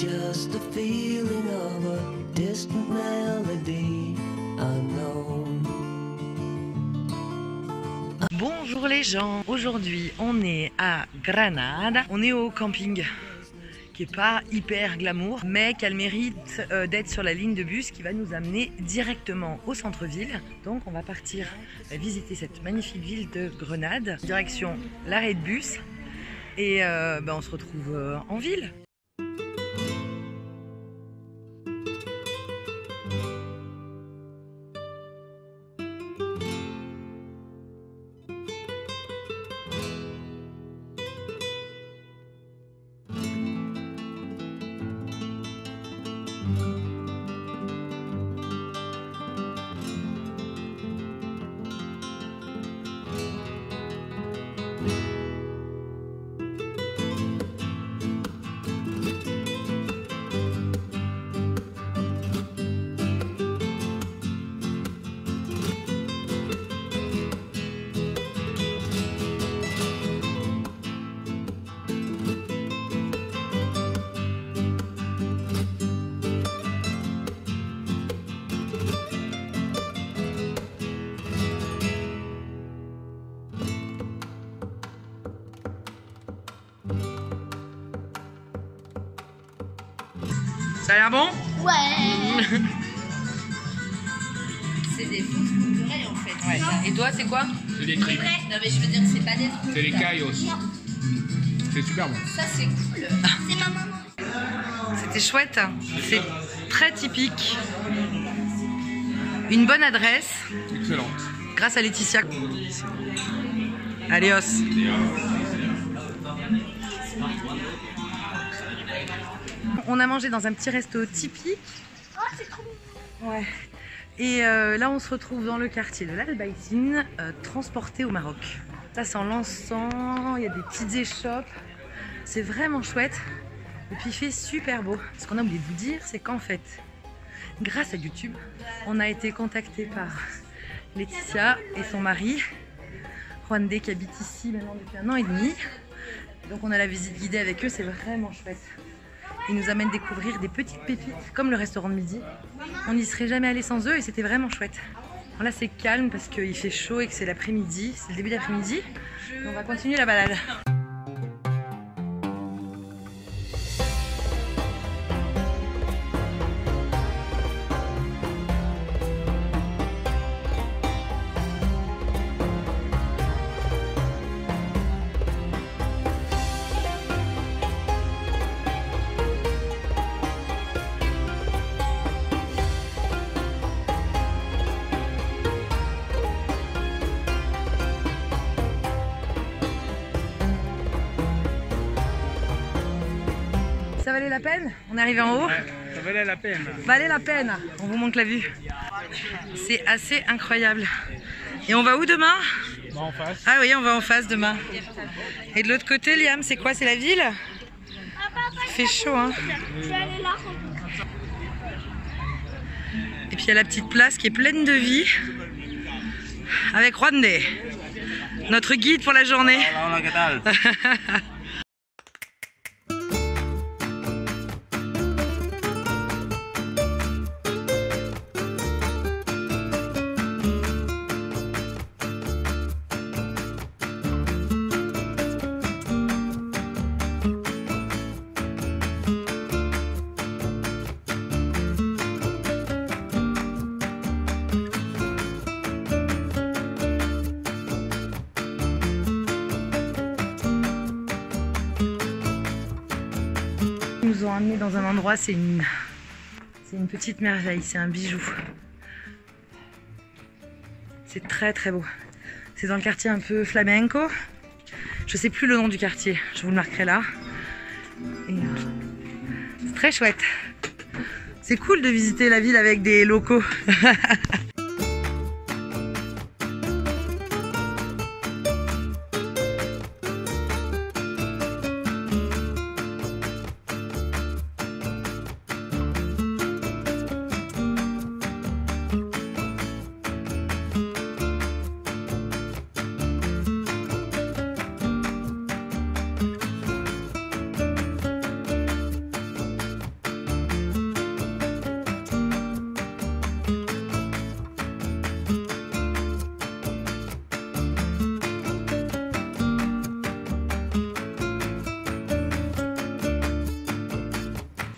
just the feeling of a distant melody unknown. Bonjour les gens, aujourd'hui on est à Granade, on est au camping qui est pas hyper glamour mais qui a le mérite d'être sur la ligne de bus qui va nous amener directement au centre-ville. Donc on va partir visiter cette magnifique ville de Grenade, direction l'arrêt de bus et on se retrouve en ville. Ça a l'air bon? Ouais. C'est des fausses bouturelles en fait. Ouais. Et toi c'est quoi? C'est des tripes. Non mais je veux dire c'est pas des trucs. C'est des cailles aussi. C'est super bon. Ça c'est cool. C'est ma maman. C'était chouette, c'est très typique. Une bonne adresse. Excellent. Grâce à Laetitia. Adios. On a mangé dans un petit resto typique. Oh c'est trop bon. Ouais. Et là on se retrouve dans le quartier de l'Albaïtine, transporté au Maroc. Ça sent l'encens, il y a des petites échoppes. C'est vraiment chouette. Et puis il fait super beau. Ce qu'on a oublié de vous dire, c'est qu'en fait, grâce à YouTube, on a été contacté par Laetitia et son mari, Rwandais, qui habite ici maintenant depuis 1 an et demi. Donc on a la visite guidée avec eux, c'est vraiment chouette. Ils nous amènent découvrir des petites pépites, comme le restaurant de midi. On n'y serait jamais allé sans eux et c'était vraiment chouette. Bon, là c'est calme parce qu'il fait chaud et que c'est l'après-midi, c'est le début d'après-midi. On va continuer la balade. Ça valait la peine? On est arrivé en haut? Ouais, ça valait la peine. Valait la peine. On vous montre la vue. C'est assez incroyable. Et on va où demain? En face. Ah oui, on va en face demain. Et de l'autre côté, Liam, c'est quoi? C'est la ville? Il fait chaud, hein? Et puis il y a la petite place qui est pleine de vie. Avec Rwandais, notre guide pour la journée. Ils nous ont amenés dans un endroit, c'est une petite merveille, c'est un bijou. C'est très très beau. C'est dans le quartier un peu flamenco. Je sais plus le nom du quartier, je vous le marquerai là. C'est très chouette. C'est cool de visiter la ville avec des locaux.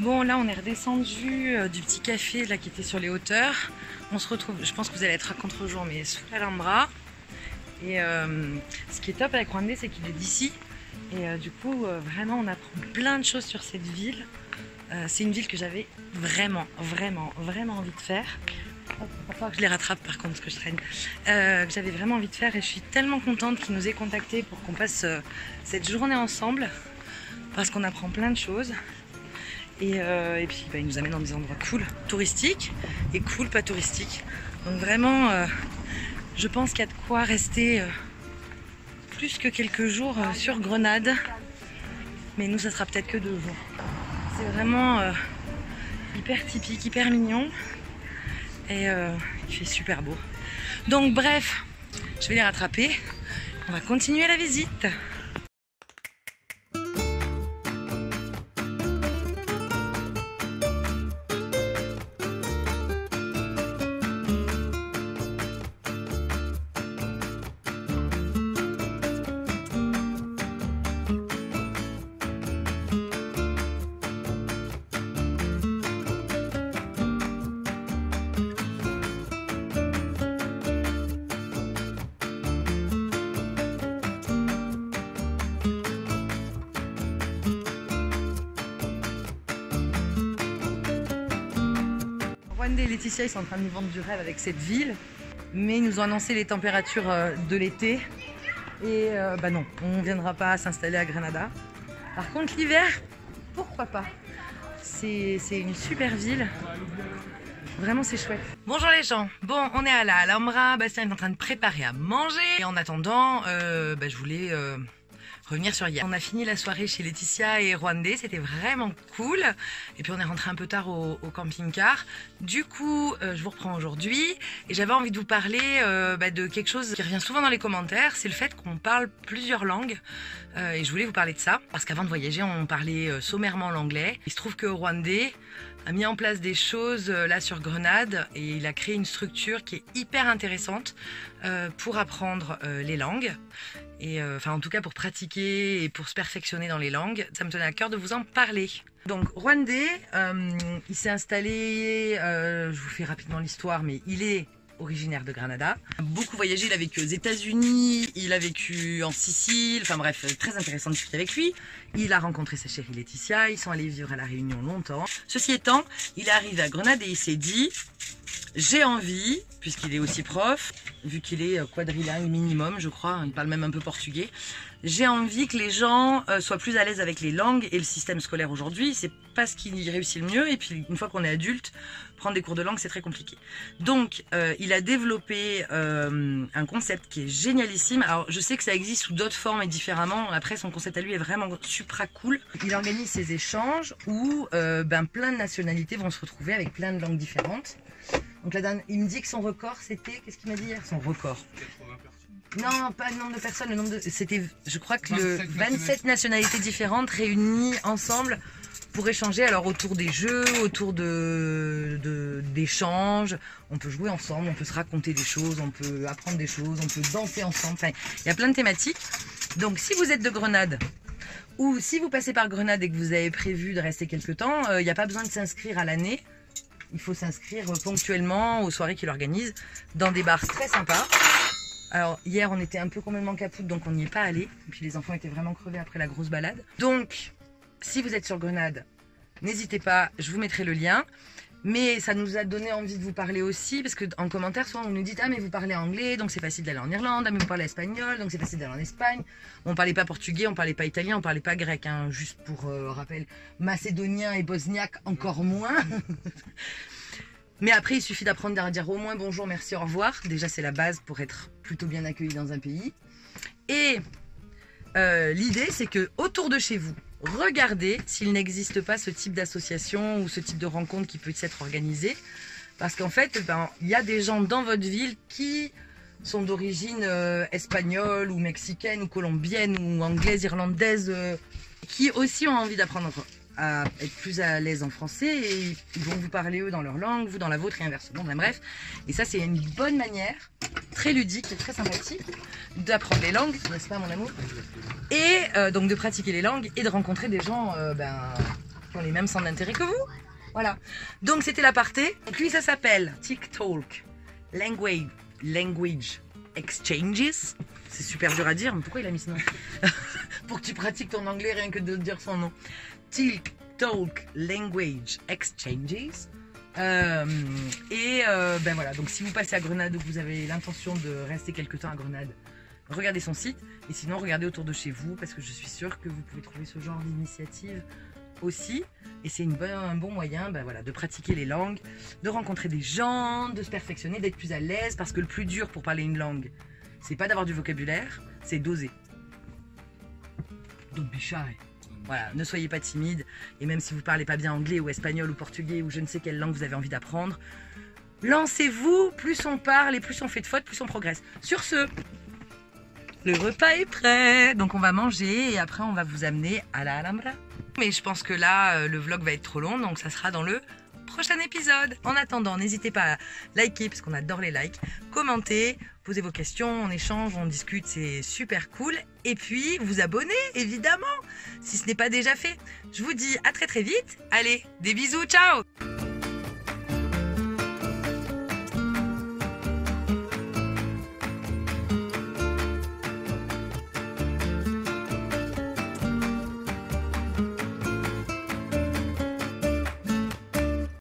Bon, là on est redescendu du petit café là qui était sur les hauteurs. On se retrouve, je pense que vous allez être à contre-jour, mais sous l'Alhambra. Et ce qui est top avec Rwandais, c'est qu'il est d'ici. Et du coup, vraiment, on apprend plein de choses sur cette ville. C'est une ville que j'avais vraiment envie de faire. Il va falloir que je les rattrape par contre, parce que je traîne. Que j'avais vraiment envie de faire, et je suis tellement contente qu'ils nous aient contactés pour qu'on passe cette journée ensemble. Parce qu'on apprend plein de choses. Et puis ils nous amènent dans des endroits cool, touristiques, et cool, pas touristiques. Donc vraiment, je pense qu'il y a de quoi rester plus que quelques jours sur Grenade. Mais nous, ça sera peut-être que 2 jours. C'est vraiment hyper typique, hyper mignon. Et il fait super beau. Donc bref, je vais les rattraper. On va continuer la visite. Rwandais et Laetitia, ils sont en train de nous vendre du rêve avec cette ville, mais ils nous ont annoncé les températures de l'été et non, on ne viendra pas s'installer à Grenada. Par contre l'hiver, pourquoi pas? C'est une super ville, vraiment c'est chouette. Bonjour les gens, bon on est à la Alhambra, Bastien est en train de préparer à manger et en attendant je voulais revenir sur hier. On a fini la soirée chez Laetitia et Rwandais, c'était vraiment cool. Et puis on est rentré un peu tard au camping-car. Du coup, je vous reprends aujourd'hui et j'avais envie de vous parler de quelque chose qui revient souvent dans les commentaires, c'est le fait qu'on parle plusieurs langues. Et je voulais vous parler de ça, parce qu'avant de voyager, on parlait sommairement l'anglais. Il se trouve que Rwandais a mis en place des choses là sur Grenade et il a créé une structure qui est hyper intéressante pour apprendre les langues. Et en tout cas pour pratiquer et pour se perfectionner dans les langues, ça me tenait à cœur de vous en parler. Donc Rwandais, il s'est installé, je vous fais rapidement l'histoire, mais il est originaire de Grenada. Beaucoup voyagé, il a vécu aux États-Unis, il a vécu en Sicile, enfin bref, très intéressant de discuter avec lui. Il a rencontré sa chérie Laetitia, ils sont allés vivre à La Réunion longtemps. Ceci étant, il est arrivé à Grenade et il s'est dit, j'ai envie, puisqu'il est aussi prof, vu qu'il est quadrilingue minimum, je crois, il parle même un peu portugais, j'ai envie que les gens soient plus à l'aise avec les langues et le système scolaire aujourd'hui, c'est pas ce qui réussit le mieux, et puis une fois qu'on est adulte, prendre des cours de langue c'est très compliqué. Donc il a développé un concept qui est génialissime. Alors je sais que ça existe sous d'autres formes et différemment, après son concept à lui est vraiment supra cool. Il organise ces échanges où plein de nationalités vont se retrouver avec plein de langues différentes. Donc là, il me dit que son record c'était, qu'est-ce qu'il m'a dit hier? Son record, non, pas le nombre de personnes, le nombre de, c'était, je crois que 27 nationalités différentes réunies ensemble pour échanger, alors autour des jeux, autour d'échanges. On peut jouer ensemble, on peut se raconter des choses, on peut apprendre des choses, on peut danser ensemble, enfin il y a plein de thématiques. Donc si vous êtes de Grenade, ou si vous passez par Grenade et que vous avez prévu de rester quelques temps, il n'y a pas besoin de s'inscrire à l'année. Il faut s'inscrire ponctuellement aux soirées qu'il organise dans des bars très sympas. Alors hier on était un peu complètement capoute, donc on n'y est pas allé. Et puis les enfants étaient vraiment crevés après la grosse balade. Donc si vous êtes sur Grenade, n'hésitez pas, je vous mettrai le lien. Mais ça nous a donné envie de vous parler aussi, parce qu'en commentaire souvent on nous dit « Ah mais vous parlez anglais, donc c'est facile d'aller en Irlande, ah mais vous parlez espagnol, donc c'est facile d'aller en Espagne. » On parlait pas portugais, on parlait pas italien, on parlait pas grec, hein, juste pour rappel. Macédonien et bosniaque encore moins. Mais après il suffit d'apprendre à dire au moins bonjour, merci, au revoir. Déjà c'est la base pour être plutôt bien accueilli dans un pays. Et l'idée c'est que autour de chez vous, regardez s'il n'existe pas ce type d'association ou ce type de rencontre qui peut s'être organisé. Parce qu'en fait, il y a des gens dans votre ville qui sont d'origine espagnole ou mexicaine ou colombienne ou anglaise, irlandaise, qui aussi ont envie d'apprendre à être plus à l'aise en français et ils vont vous parler eux dans leur langue, vous dans la vôtre et inversement, bref. Et ça c'est une bonne manière, très ludique et très sympathique d'apprendre les langues, n'est-ce pas mon amour? Et donc de pratiquer les langues et de rencontrer des gens qui ont les mêmes centres d'intérêt que vous. Voilà. Donc c'était l'aparté. Et puis ça s'appelle TikTok Language Exchanges. C'est super dur à dire, mais pourquoi il a mis ce nom? Pour que tu pratiques ton anglais rien que de dire son nom. TikTok Language Exchanges. Ben voilà, donc si vous passez à Grenade ou que vous avez l'intention de rester quelque temps à Grenade, regardez son site. Et sinon, regardez autour de chez vous parce que je suis sûre que vous pouvez trouver ce genre d'initiative aussi. Et c'est un bon moyen voilà, de pratiquer les langues, de rencontrer des gens, de se perfectionner, d'être plus à l'aise. Parce que le plus dur pour parler une langue, c'est pas d'avoir du vocabulaire, c'est d'oser. Don't be shy. Voilà, ne soyez pas timide. Et même si vous parlez pas bien anglais ou espagnol ou portugais ou je ne sais quelle langue vous avez envie d'apprendre, lancez-vous. Plus on parle et plus on fait de fautes, plus on progresse. Sur ce, le repas est prêt. Donc on va manger et après on va vous amener à la Alhambra. Mais je pense que là, le vlog va être trop long, donc ça sera dans le prochain épisode. En attendant, n'hésitez pas à liker, parce qu'on adore les likes, commenter, poser vos questions, on échange, on discute, c'est super cool. Et puis, vous abonner, évidemment, si ce n'est pas déjà fait. Je vous dis à très très vite. Allez, des bisous, ciao!